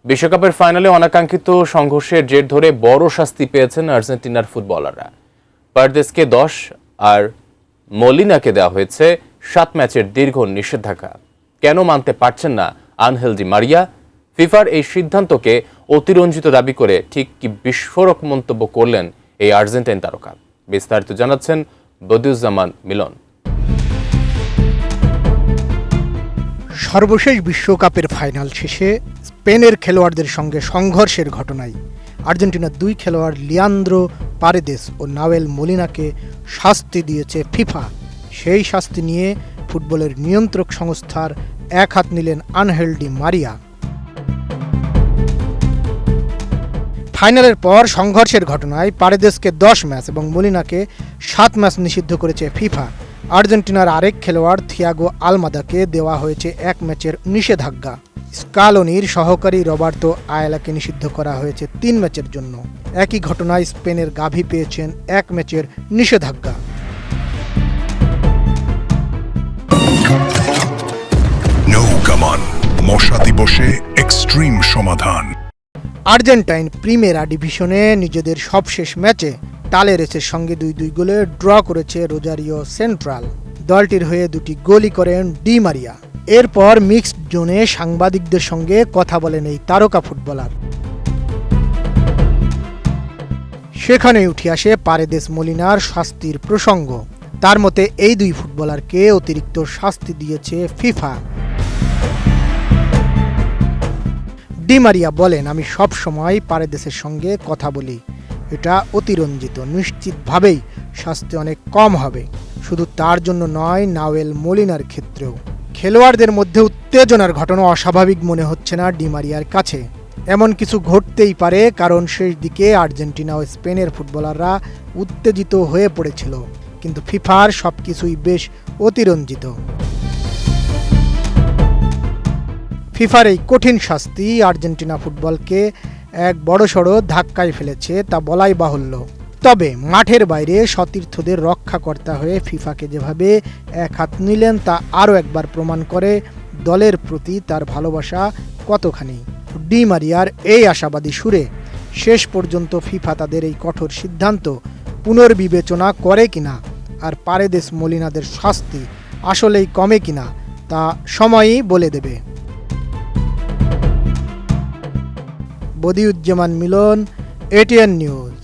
বিশ্বকাপের ফাইনালে অনাকাঙ্ক্ষিত সংঘর্ষের জের ধরে বড় শাস্তি পেয়েছেন আর্জেন্টিনার ফুটবলাররা। পারদেসকে 10 আর মলিনাকে দেওয়া হয়েছে 7 ম্যাচের দীর্ঘ নিষেধাজ্ঞা। কেন মানতে পারছেন না আনহেল ডি মারিয়া? ফিফার এই সিদ্ধান্তকে অতিরঞ্জিত দাবি করে ঠিক কি বিস্ফোরক মন্তব্য করলেন এই আর্জেন্টাইন তারকা? বিস্তারিত জানাচ্ছেন বদিউজ্জামান মিলন। সর্বশেষ বিশ্বকাপের ফাইনাল শেষে স্পেনের খেলোয়াড়দের সঙ্গে সংঘর্ষের ঘটনায় আর্জেন্টিনার 2 খেলোয়াড় লিয়ান্দ্রো পারেদেস ও নাওয়েল মলিনাকে শাস্তি দিয়েছে ফিফা। সেই শাস্তি নিয়ে ফুটবলের নিয়ন্ত্রক সংস্থার এক হাত নিলেন আনহেল ডি মারিয়া। ফাইনালের পর সংঘর্ষের ঘটনায় পারেদেসকে 10 ম্যাচ এবং মলিনাকে 7 ম্যাচ নিষিদ্ধ করেছে ফিফা। আর্জেন্টিনার আরেক খেলোয়াড় থিয়াগো আলমাদাকে দেওয়া হয়েছে 1 ম্যাচের নিষেধাজ্ঞা। স্কালোনির সহকারী রবার্তো আয়েলাকে নিষিদ্ধ করা হয়েছে 3 ম্যাচের জন্য। একই ঘটনায় স্পেনের গাভি পেয়েছেন 1 ম্যাচের নিষেধাজ্ঞা। মশা দিবসে এক্সট্রিম সমাধান। আর্জেন্টাইন প্রিমেরা ডিভিশনে নিজেদের সবশেষ ম্যাচে টালেরেসের সঙ্গে 2-2 গোলে ড্র করেছে রোজারিও সেন্ট্রাল। দলটির হয়ে 2টি গোলই করেন ডি মারিয়া। এরপর মিক্সড জোনে সাংবাদিকদের সঙ্গে কথা বলেন এই তারকা ফুটবলার। সেখানেই উঠে আসে পারেদেস মলিনার শাস্তির প্রসঙ্গ। তার মতে এই 2 ফুটবলারকে অতিরিক্ত শাস্তি দিয়েছে ফিফা। ডি মারিয়া বলেন, আমি সব সময় পারেদেসের সঙ্গে কথা বলি, এটা অতিরঞ্জিত, নিশ্চিতভাবেই শাস্তি অনেক কম হবে। শুধু তার জন্য নয়, নাওয়েল মলিনার ক্ষেত্রেও। খেলোয়াড়দের মধ্যে উত্তেজনার ঘটনা অস্বাভাবিক মনে হচ্ছে না ডি মারিয়ার কাছে। এমন কিছু ঘটতেই পারে, কারণ শেষ দিকে আর্জেন্টিনা ও স্পেনের ফুটবলাররা উত্তেজিত হয়ে পড়েছিল, কিন্তু ফিফার সবকিছুই বেশ অতিরঞ্জিত। ফিফার এই কঠিন শাস্তি আর্জেন্টিনা ফুটবলকে এক বড়সড় ধাক্কায় ফেলেছে, তা বলাই বাহুল্য। তবে মাঠের বাইরে সতীর্থদের রক্ষাকর্তা হয়ে ফিফাকে যেভাবে এক হাত নিলেন, তা আরও একবার প্রমাণ করে দলের প্রতি তার ভালোবাসা কতখানি। ডি মারিয়ার এই আশাবাদী সুরে শেষ পর্যন্ত ফিফা তাদের এই কঠোর সিদ্ধান্ত পুনর্বিবেচনা করে কিনা, আর পারেদেস মলিনাদের শাস্তি আসলেই কমে কিনা, তা সময়ই বলে দেবে। বদিউজ্জামান মিলন, এটিএন নিউজ।